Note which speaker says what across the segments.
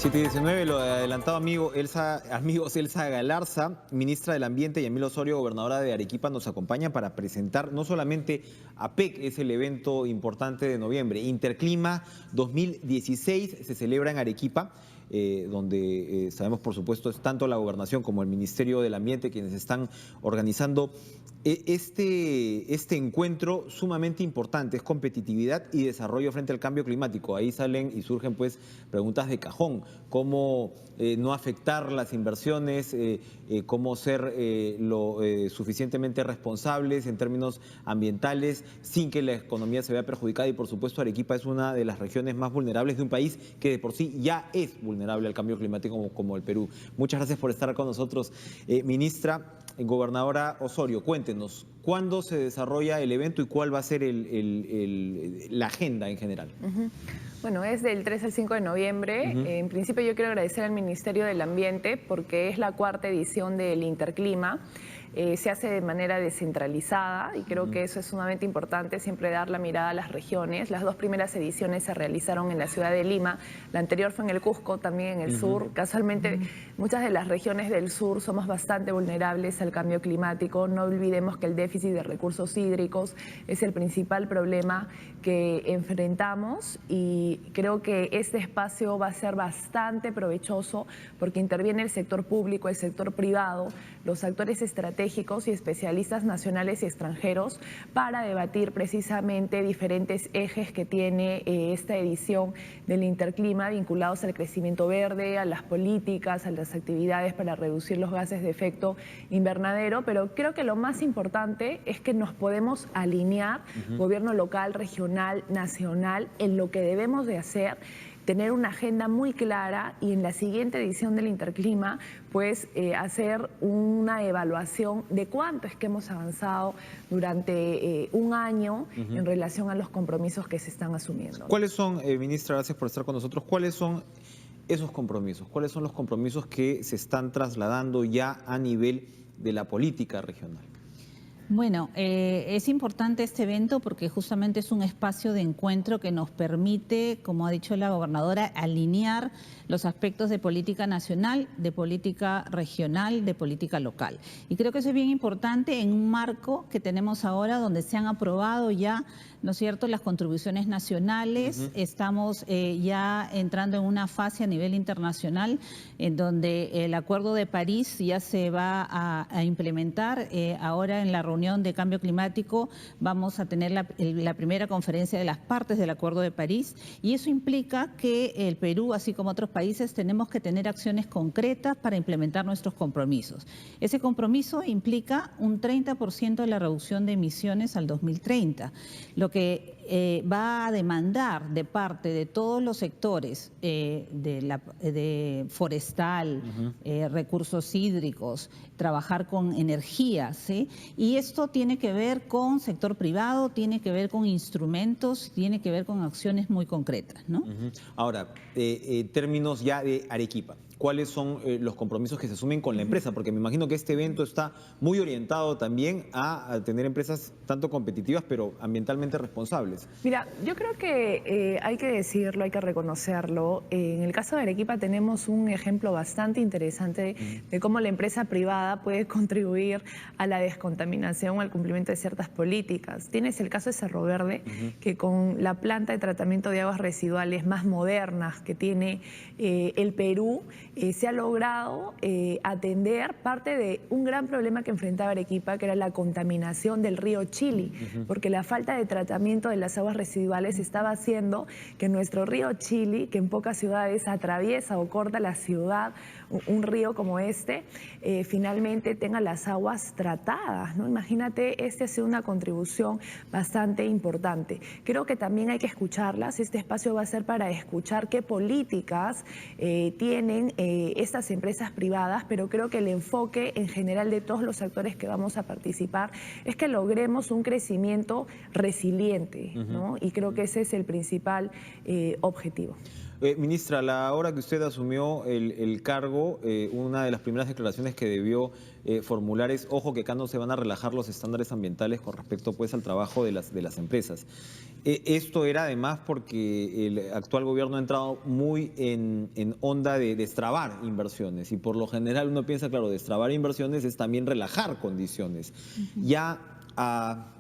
Speaker 1: 7:19, lo adelantado amigos Elsa Galarza, ministra del Ambiente, y Emilio Osorio, gobernadora de Arequipa, nos acompañan para presentar no solamente APEC, es el evento importante de noviembre, Interclima 2016 se celebra en Arequipa, donde sabemos por supuesto es tanto la gobernación como el Ministerio del Ambiente quienes están organizando este encuentro sumamente importante, es competitividad y desarrollo frente al cambio climático. Ahí salen y surgen pues preguntas de cajón, cómo no afectar las inversiones, cómo ser lo suficientemente responsables en términos ambientales sin que la economía se vea perjudicada, y por supuesto Arequipa es una de las regiones más vulnerables de un país que de por sí ya es vulnerable al cambio climático como el Perú. Muchas gracias por estar con nosotros, ministra. Gobernadora Osorio, cuéntenos, ¿cuándo se desarrolla el evento y cuál va a ser la agenda en general?
Speaker 2: Bueno, es del 3 al 5 de noviembre. En principio yo quiero agradecer al Ministerio del Ambiente porque es la cuarta edición del Interclima. Se hace de manera descentralizada y creo que eso es sumamente importante, siempre dar la mirada a las regiones. Las dos primeras ediciones se realizaron en la ciudad de Lima, la anterior fue en el Cusco, también en el sur. Casualmente, muchas de las regiones del sur somos bastante vulnerables al cambio climático. No olvidemos que el déficit de recursos hídricos es el principal problema que enfrentamos, y creo que este espacio va a ser bastante provechoso porque interviene el sector público, el sector privado, los actores estratégicos y especialistas nacionales y extranjeros para debatir precisamente diferentes ejes que tiene esta edición del Interclima vinculados al crecimiento verde, a las políticas, a las actividades para reducir los gases de efecto invernadero, pero creo que lo más importante es que nos podemos alinear, gobierno local, regional, nacional, en lo que debemos de hacer, tener una agenda muy clara y en la siguiente edición del Interclima pues hacer una evaluación de cuánto es que hemos avanzado durante un año en relación a los compromisos que se están asumiendo.
Speaker 1: ¿Cuáles son, ministra, gracias por estar con nosotros, cuáles son esos compromisos? ¿Cuáles son los compromisos que se están trasladando ya a nivel de la política regional?
Speaker 3: Bueno, es importante este evento porque justamente es un espacio de encuentro que nos permite, como ha dicho la gobernadora, alinear los aspectos de política nacional, de política regional, de política local. Y creo que eso es bien importante en un marco que tenemos ahora donde se han aprobado ya, ¿no es cierto?, las contribuciones nacionales. Estamos ya entrando en una fase a nivel internacional en donde el Acuerdo de París ya se va a implementar. Ahora en la reunión de cambio climático vamos a tener la primera conferencia de las partes del Acuerdo de París, y eso implica que el Perú, así como otros países, tenemos que tener acciones concretas para implementar nuestros compromisos. Ese compromiso implica un 30% de la reducción de emisiones al 2030, lo que va a demandar de parte de todos los sectores de forestal, recursos hídricos, trabajar con energía, ¿sí? Y esto tiene que ver con sector privado, tiene que ver con instrumentos, tiene que ver con acciones muy concretas, ¿no?
Speaker 1: Ahora, términos ya de Arequipa, ¿cuáles son los compromisos que se asumen con la empresa? Porque me imagino que este evento está muy orientado también a tener empresas tanto competitivas pero ambientalmente responsables.
Speaker 2: Mira, yo creo que hay que decirlo, hay que reconocerlo. En el caso de Arequipa tenemos un ejemplo bastante interesante de cómo la empresa privada puede contribuir a la descontaminación o al cumplimiento de ciertas políticas. Tienes el caso de Cerro Verde, que con la planta de tratamiento de aguas residuales más modernas que tiene el Perú, se ha logrado atender parte de un gran problema que enfrentaba Arequipa, que era la contaminación del río Chili, porque la falta de tratamiento de las aguas residuales estaba haciendo que nuestro río Chili, que en pocas ciudades atraviesa o corta la ciudad, un río como este, finalmente tenga las aguas tratadas, ¿no? Imagínate, ha sido una contribución bastante importante. Creo que también hay que escucharlas. Este espacio va a ser para escuchar qué políticas tienen estas empresas privadas, pero creo que el enfoque en general de todos los actores que vamos a participar es que logremos un crecimiento resiliente, ¿no? Y creo que ese es el principal objetivo.
Speaker 1: Ministra, a la hora que usted asumió el cargo, una de las primeras declaraciones que debió formular es, ojo, que acá no se van a relajar los estándares ambientales con respecto pues al trabajo de las empresas. Esto era además porque el actual gobierno ha entrado muy en onda de destrabar inversiones y por lo general uno piensa, claro, destrabar inversiones es también relajar condiciones. Ya a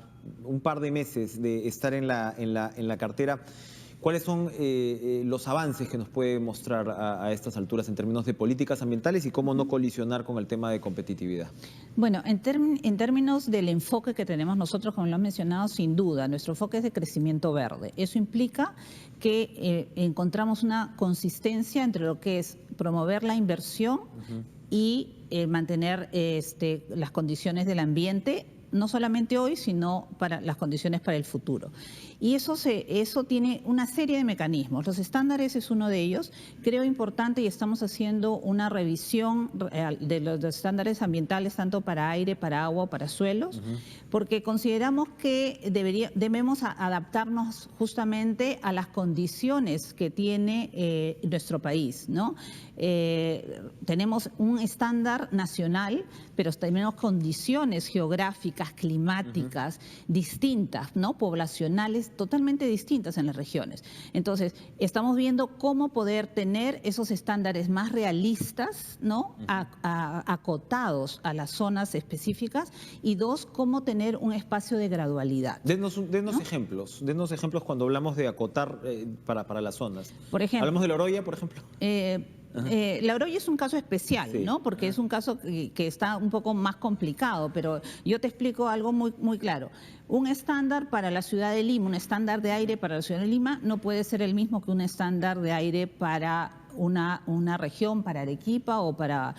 Speaker 1: un par de meses de estar en la cartera, ¿cuáles son los avances que nos puede mostrar a estas alturas en términos de políticas ambientales y cómo no colisionar con el tema de competitividad?
Speaker 3: Bueno, en términos del enfoque que tenemos nosotros, como lo han mencionado, sin duda, nuestro enfoque es de crecimiento verde. Eso implica que encontramos una consistencia entre lo que es promover la inversión y mantener las condiciones del ambiente, no solamente hoy, sino para las condiciones para el futuro. Y eso tiene una serie de mecanismos. Los estándares es uno de ellos. Creo importante y estamos haciendo una revisión de los estándares ambientales, tanto para aire, para agua, para suelos, porque consideramos que debemos adaptarnos justamente a las condiciones que tiene nuestro país, ¿no? Tenemos un estándar nacional, pero tenemos condiciones geográficas, climáticas distintas, ¿no? Poblacionales totalmente distintas en las regiones. Entonces, estamos viendo cómo poder tener esos estándares más realistas, ¿no? Acotados a las zonas específicas, y dos, cómo tener un espacio de gradualidad.
Speaker 1: Denos
Speaker 3: ¿no?
Speaker 1: ejemplos cuando hablamos de acotar para las zonas.
Speaker 3: Por ejemplo,
Speaker 1: ¿Hablamos de la Oroya, por ejemplo?
Speaker 3: La Oroya es un caso especial,
Speaker 1: Sí.
Speaker 3: ¿no? Porque es un caso que está un poco más complicado, pero yo te explico algo muy claro. Un estándar para la ciudad de Lima, un estándar de aire para la ciudad de Lima no puede ser el mismo que un estándar de aire para una región, para Arequipa, o para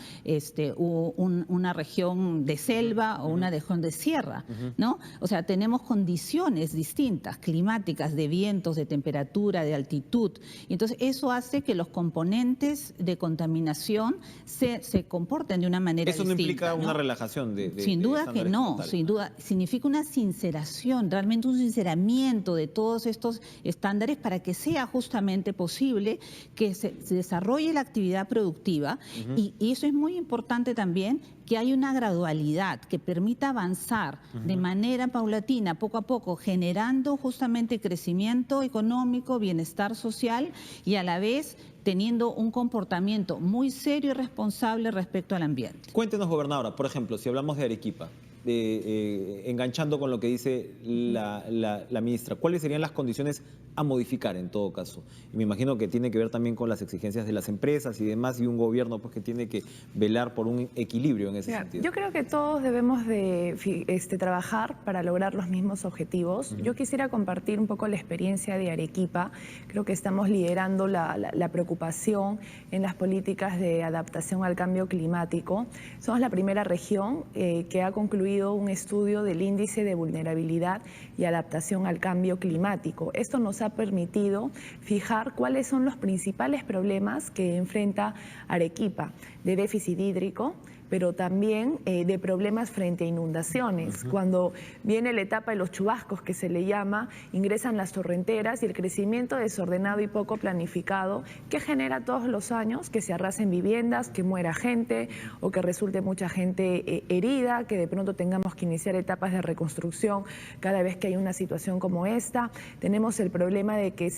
Speaker 3: una región de selva o una región de sierra, ¿no? O sea, tenemos condiciones distintas, climáticas, de vientos, de temperatura, de altitud. Y entonces eso hace que los componentes de contaminación se comporten de una manera distinta.
Speaker 1: Eso no implica
Speaker 3: ¿no?
Speaker 1: una relajación
Speaker 3: Sin duda que
Speaker 1: estándares
Speaker 3: no,
Speaker 1: totales.
Speaker 3: sin duda. Significa una sinceración, realmente un sinceramiento de todos estos estándares para que sea justamente posible que se desarrolle la actividad productiva. Y eso es muy importante también, que hay una gradualidad que permita avanzar de manera paulatina, poco a poco, generando justamente crecimiento económico, bienestar social y a la vez teniendo un comportamiento muy serio y responsable respecto al ambiente.
Speaker 1: Cuéntenos, gobernadora, por ejemplo, si hablamos de Arequipa, enganchando con lo que dice la ministra, ¿cuáles serían las condiciones a modificar en todo caso? Y me imagino que tiene que ver también con las exigencias de las empresas y demás, y un gobierno pues que tiene que velar por un equilibrio en ese sentido.
Speaker 2: Yo creo que todos debemos de trabajar para lograr los mismos objetivos. Yo quisiera compartir un poco la experiencia de Arequipa. Creo que estamos liderando la preocupación en las políticas de adaptación al cambio climático. Somos la primera región que ha concluido un estudio del índice de vulnerabilidad y adaptación al cambio climático. Esto nos ha permitido fijar cuáles son los principales problemas que enfrenta Arequipa, de déficit hídrico, pero también de problemas frente a inundaciones. Cuando viene la etapa de los chubascos, que se le llama, ingresan las torrenteras y el crecimiento desordenado y poco planificado que genera todos los años que se arrasen viviendas, que muera gente o que resulte mucha gente herida, que de pronto tengamos que iniciar etapas de reconstrucción cada vez que hay una situación como esta. Tenemos el problema de que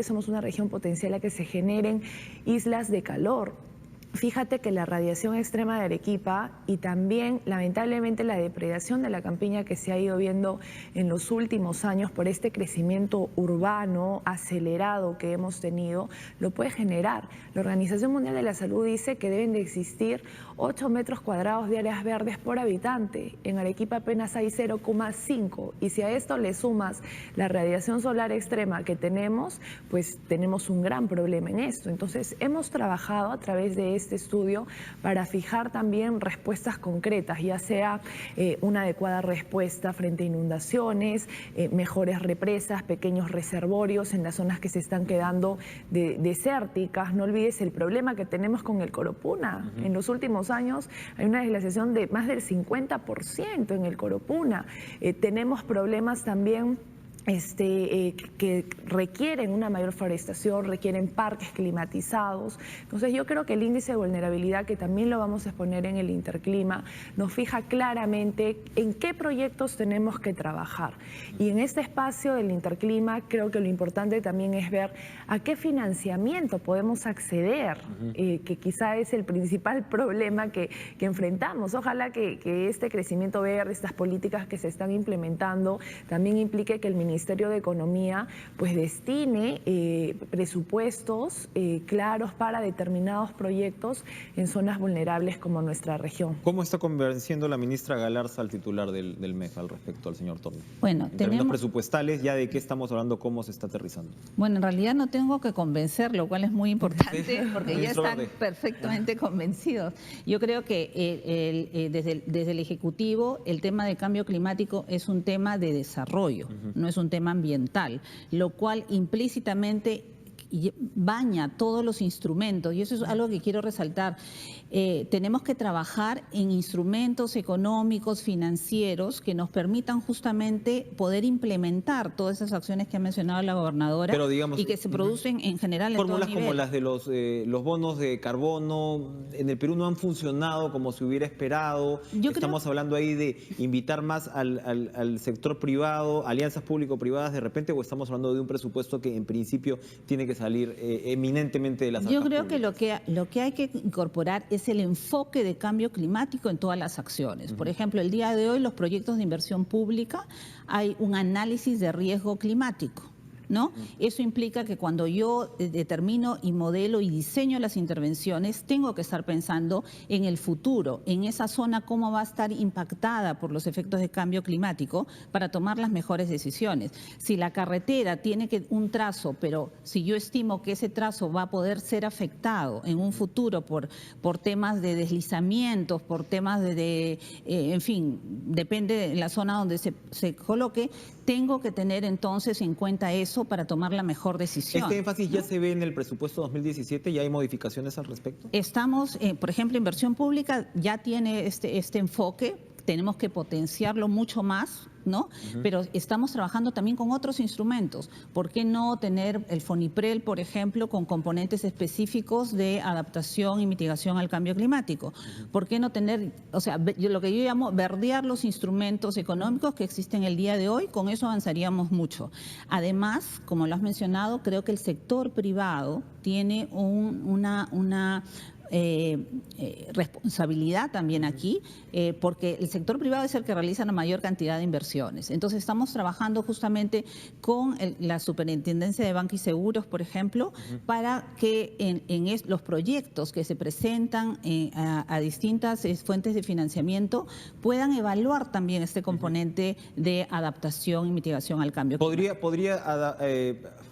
Speaker 2: somos una región potencial a que se generen islas de calor. Fíjate que la radiación extrema de Arequipa y también, lamentablemente, la depredación de la campiña que se ha ido viendo en los últimos años por este crecimiento urbano acelerado que hemos tenido, lo puede generar. La Organización Mundial de la Salud dice que deben de existir 8 metros cuadrados de áreas verdes por habitante. En Arequipa apenas hay 0,5. Y si a esto le sumas la radiación solar extrema que tenemos, pues tenemos un gran problema en esto. Entonces, hemos trabajado a través de este estudio para fijar también respuestas concretas, ya sea una adecuada respuesta frente a inundaciones, mejores represas, pequeños reservorios en las zonas que se están quedando desérticas. No olvides el problema que tenemos con el Coropuna. En los últimos años hay una desglaciación de más del 50% en el Coropuna. Tenemos problemas también que requieren una mayor forestación, requieren parques climatizados. Entonces yo creo que el índice de vulnerabilidad, que también lo vamos a exponer en el Interclima, nos fija claramente en qué proyectos tenemos que trabajar. Y en este espacio del Interclima creo que lo importante también es ver a qué financiamiento podemos acceder, que quizá es el principal problema que enfrentamos. Ojalá que este crecimiento verde, estas políticas que se están implementando, también implique que el Ministerio de Economía pues destine presupuestos claros para determinados proyectos en zonas vulnerables como nuestra región.
Speaker 1: ¿Cómo está convenciendo la ministra Galarza al titular del MEF al respecto al señor Torni?
Speaker 3: Bueno,
Speaker 1: en términos presupuestales, ¿ya de qué estamos hablando? ¿Cómo se está aterrizando?
Speaker 3: Bueno, en realidad no tengo que convencer, lo cual es muy importante porque ya
Speaker 1: Ministro
Speaker 3: están
Speaker 1: Verde.
Speaker 3: perfectamente convencidos. Yo creo que desde el Ejecutivo el tema de cambio climático es un tema de desarrollo, no es un tema ambiental, lo cual implícitamente baña todos los instrumentos, y eso es algo que quiero resaltar. Tenemos que trabajar en instrumentos económicos, financieros, que nos permitan justamente poder implementar todas esas acciones que ha mencionado la gobernadora.
Speaker 1: Pero, digamos,
Speaker 3: y que se producen en general en todo
Speaker 1: fórmulas
Speaker 3: nivel.
Speaker 1: como las de los bonos de carbono en el Perú no han funcionado como se hubiera esperado. Estamos hablando ahí de invitar más al sector privado, alianzas público-privadas de repente, o estamos hablando de un presupuesto que en principio tiene que salir eminentemente de las arcas
Speaker 3: Yo creo
Speaker 1: públicas.
Speaker 3: que lo que hay que incorporar es el enfoque de cambio climático en todas las acciones. Por ejemplo, el día de hoy los proyectos de inversión pública hay un análisis de riesgo climático, ¿no? Eso implica que cuando yo determino y modelo y diseño las intervenciones, tengo que estar pensando en el futuro, en esa zona cómo va a estar impactada por los efectos de cambio climático para tomar las mejores decisiones. Si la carretera tiene un trazo, pero si yo estimo que ese trazo va a poder ser afectado en un futuro por temas de deslizamientos, por temas en fin, depende de la zona donde se coloque, tengo que tener entonces en cuenta eso para tomar la mejor decisión.
Speaker 1: ¿Este énfasis ya se ve en el presupuesto 2017? ¿Ya hay modificaciones al respecto?
Speaker 3: Estamos, por ejemplo, inversión pública ya tiene este enfoque, tenemos que potenciarlo mucho más, ¿no? Pero estamos trabajando también con otros instrumentos. ¿Por qué no tener el FONIPREL, por ejemplo, con componentes específicos de adaptación y mitigación al cambio climático? ¿Por qué no tener, o sea, lo que yo llamo verdear los instrumentos económicos que existen el día de hoy? Con eso avanzaríamos mucho. Además, como lo has mencionado, creo que el sector privado tiene una responsabilidad también aquí, porque el sector privado es el que realiza la mayor cantidad de inversiones. Entonces estamos trabajando justamente con la Superintendencia de Banca y Seguros, por ejemplo, para que en los proyectos que se presentan a distintas fuentes de financiamiento puedan evaluar también este componente de adaptación y mitigación al cambio climático.
Speaker 1: ¿Podría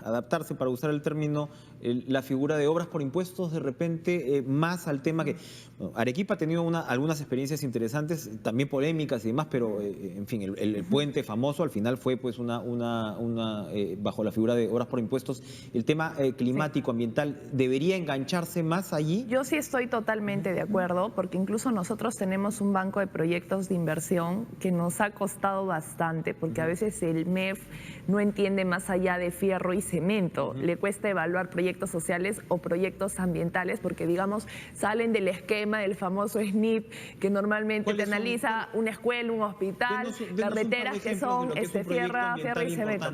Speaker 1: adaptarse, para usar el término, la figura de obras por impuestos de repente más al tema que Arequipa ha tenido algunas experiencias interesantes, también polémicas y demás, pero en fin, el puente famoso al final fue pues bajo la figura de obras por impuestos. El tema climático, ambiental, ¿debería engancharse más allí?
Speaker 2: Yo sí estoy totalmente de acuerdo, porque incluso nosotros tenemos un banco de proyectos de inversión que nos ha costado bastante, porque a veces el MEF no entiende más allá de fierro y cemento, le cuesta evaluar proyectos sociales o proyectos ambientales, porque digamos salen del esquema del famoso SNIP, que normalmente te analiza una escuela, un hospital, carreteras que son fierro y cemento.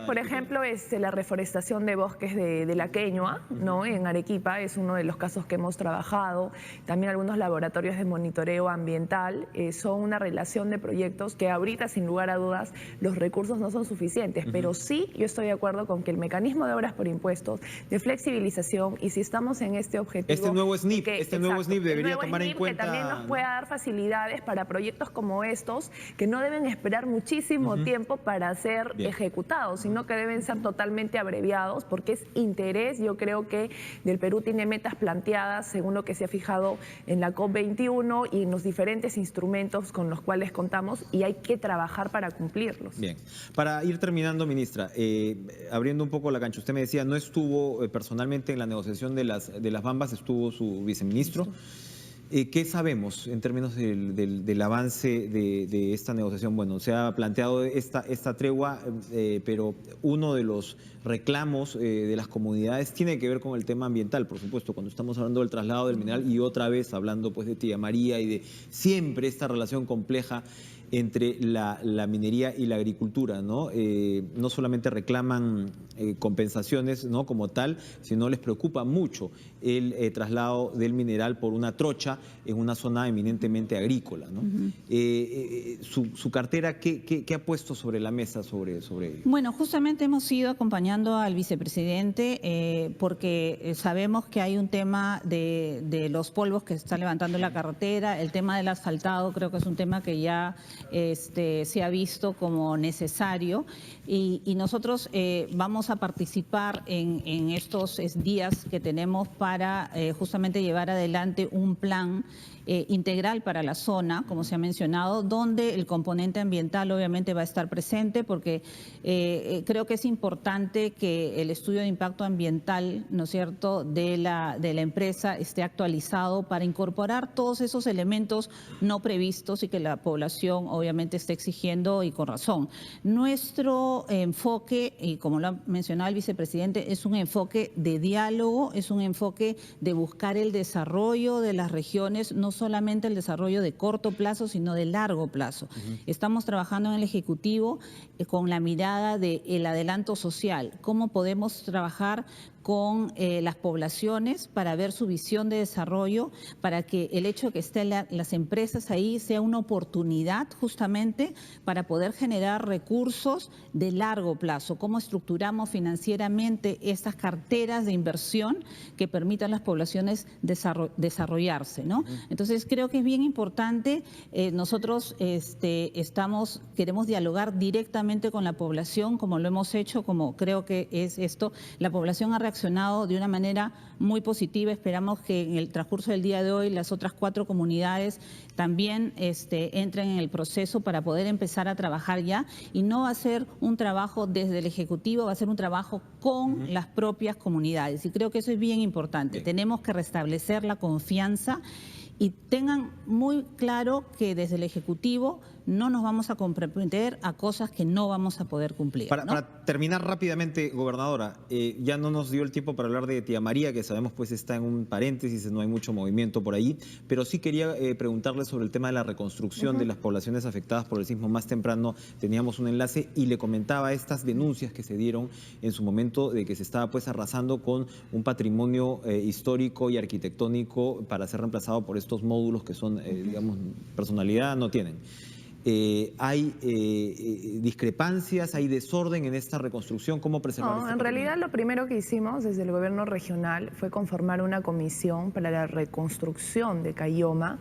Speaker 2: Por ejemplo, la reforestación de bosques de la Queñua, ¿no? En Arequipa es uno de los casos que hemos trabajado. También algunos laboratorios de monitoreo ambiental son una relación de proyectos que ahorita, sin lugar a dudas, los recursos no son suficientes, pero sí yo estoy de acuerdo con que el mecanismo de obras por impuestos, de flexibilización, y si estamos en este objetivo...
Speaker 1: Este nuevo SNIP debería tomar en cuenta...
Speaker 2: que también nos pueda dar facilidades para proyectos como estos, que no deben esperar muchísimo tiempo para ser ejecutados, sino que deben ser totalmente abreviados, porque es interés, yo creo que del Perú tiene metas planteadas según lo que se ha fijado en la COP21 y en los diferentes instrumentos con los cuales contamos, y hay que trabajar para cumplirlos.
Speaker 1: Bien, para ir terminando, ministra, abriendo un poco la cancha, usted me decía, no estuvo personalmente en la negociación de las Bambas, estuvo su viceministro. ¿Qué sabemos en términos del avance de esta negociación? Bueno, se ha planteado esta tregua, pero uno de los reclamos de las comunidades tiene que ver con el tema ambiental, por supuesto, cuando estamos hablando del traslado del mineral y otra vez hablando pues de Tía María y de siempre esta relación compleja entre la minería y la agricultura, ¿no? No solamente reclaman compensaciones, ¿no?, como tal, sino les preocupa mucho el traslado del mineral por una trocha en una zona eminentemente agrícola, ¿no? Su cartera, ¿qué ha puesto sobre la mesa sobre ello?
Speaker 3: Bueno, justamente hemos ido acompañando al vicepresidente porque sabemos que hay un tema de los polvos que se está levantando en la carretera, el tema del asfaltado creo que es un tema que ya se ha visto como necesario y nosotros vamos a participar en estos días que tenemos para justamente llevar adelante un plan integral para la zona, como se ha mencionado, donde el componente ambiental obviamente va a estar presente porque creo que es importante que el estudio de impacto ambiental, ¿no es cierto?, de la empresa esté actualizado para incorporar todos esos elementos no previstos y que la población obviamente esté exigiendo y con razón. Nuestro enfoque, y como lo ha mencionado el vicepresidente, es un enfoque de diálogo, es un enfoque de buscar el desarrollo de las regiones, no solamente el desarrollo de corto plazo, sino de largo plazo. Estamos trabajando en el Ejecutivo con la mirada del adelanto social, cómo podemos trabajar con las poblaciones para ver su visión de desarrollo, para que el hecho de que estén las empresas ahí sea una oportunidad justamente para poder generar recursos de largo plazo. Cómo estructuramos financieramente estas carteras de inversión que permitan a las poblaciones desarrollarse, ¿no? Entonces creo que es bien importante, nosotros queremos dialogar directamente con la población, como lo hemos hecho, como creo que es esto, la población ha reaccionado de una manera muy positiva. Esperamos que en el transcurso del día de hoy las otras 4 comunidades también entren en el proceso para poder empezar a trabajar ya, y no va a ser un trabajo desde el Ejecutivo, va a ser un trabajo con las propias comunidades, y creo que eso es bien importante. Tenemos que restablecer la confianza y tengan muy claro que desde el Ejecutivo no nos vamos a comprometer a cosas que no vamos a poder cumplir, ¿no?
Speaker 1: Para terminar rápidamente, gobernadora, ya no nos dio el tiempo para hablar de Tía María, que sabemos pues está en un paréntesis, no hay mucho movimiento por ahí, pero sí quería preguntarle sobre el tema de la reconstrucción de las poblaciones afectadas por el sismo. Más temprano teníamos un enlace y le comentaba estas denuncias que se dieron en su momento de que se estaba pues arrasando con un patrimonio histórico y arquitectónico para ser reemplazado por estos módulos que son, digamos, personalidad no tienen. ¿Hay discrepancias, hay desorden en esta reconstrucción? ¿Cómo preservar este
Speaker 2: en
Speaker 1: patrimonio?
Speaker 2: realidad lo primero que hicimos desde el gobierno regional fue conformar una comisión para la reconstrucción de Caylloma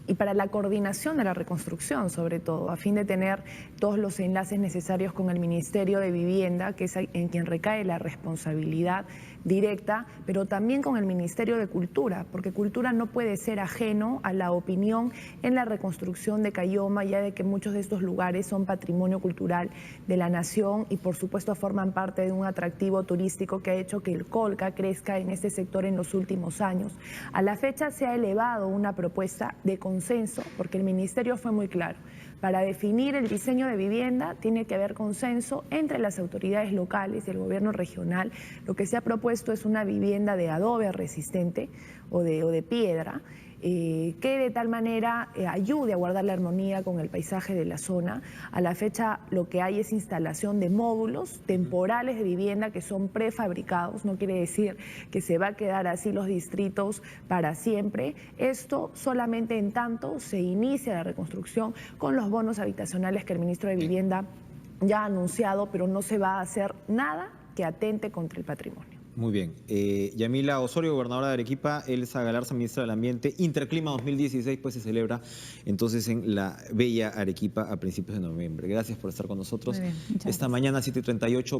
Speaker 2: y para la coordinación de la reconstrucción, sobre todo, a fin de tener todos los enlaces necesarios con el Ministerio de Vivienda, que es en quien recae la responsabilidad directa, pero también con el Ministerio de Cultura, porque Cultura no puede ser ajeno a la opinión en la reconstrucción de Caylloma, ya de que muchos de estos lugares son patrimonio cultural de la nación y por supuesto forman parte de un atractivo turístico que ha hecho que el Colca crezca en este sector en los últimos años. A la fecha se ha elevado una propuesta de consenso, porque el Ministerio fue muy claro. Para definir el diseño de vivienda tiene que haber consenso entre las autoridades locales y el gobierno regional. Lo que se ha propuesto es una vivienda de adobe resistente o de piedra, que de tal manera ayude a guardar la armonía con el paisaje de la zona. A la fecha lo que hay es instalación de módulos temporales de vivienda que son prefabricados, no quiere decir que se va a quedar así los distritos para siempre. Esto solamente en tanto se inicia la reconstrucción con los bonos habitacionales que el ministro de Vivienda ya ha anunciado, pero no se va a hacer nada que atente contra el patrimonio.
Speaker 1: Muy bien. Yamila Osorio, gobernadora de Arequipa, Elsa Galarza, ministra del Ambiente. Interclima 2016 pues se celebra entonces en la bella Arequipa a principios de noviembre. Gracias por estar con nosotros.
Speaker 3: Muy bien,
Speaker 1: esta mañana 7:38.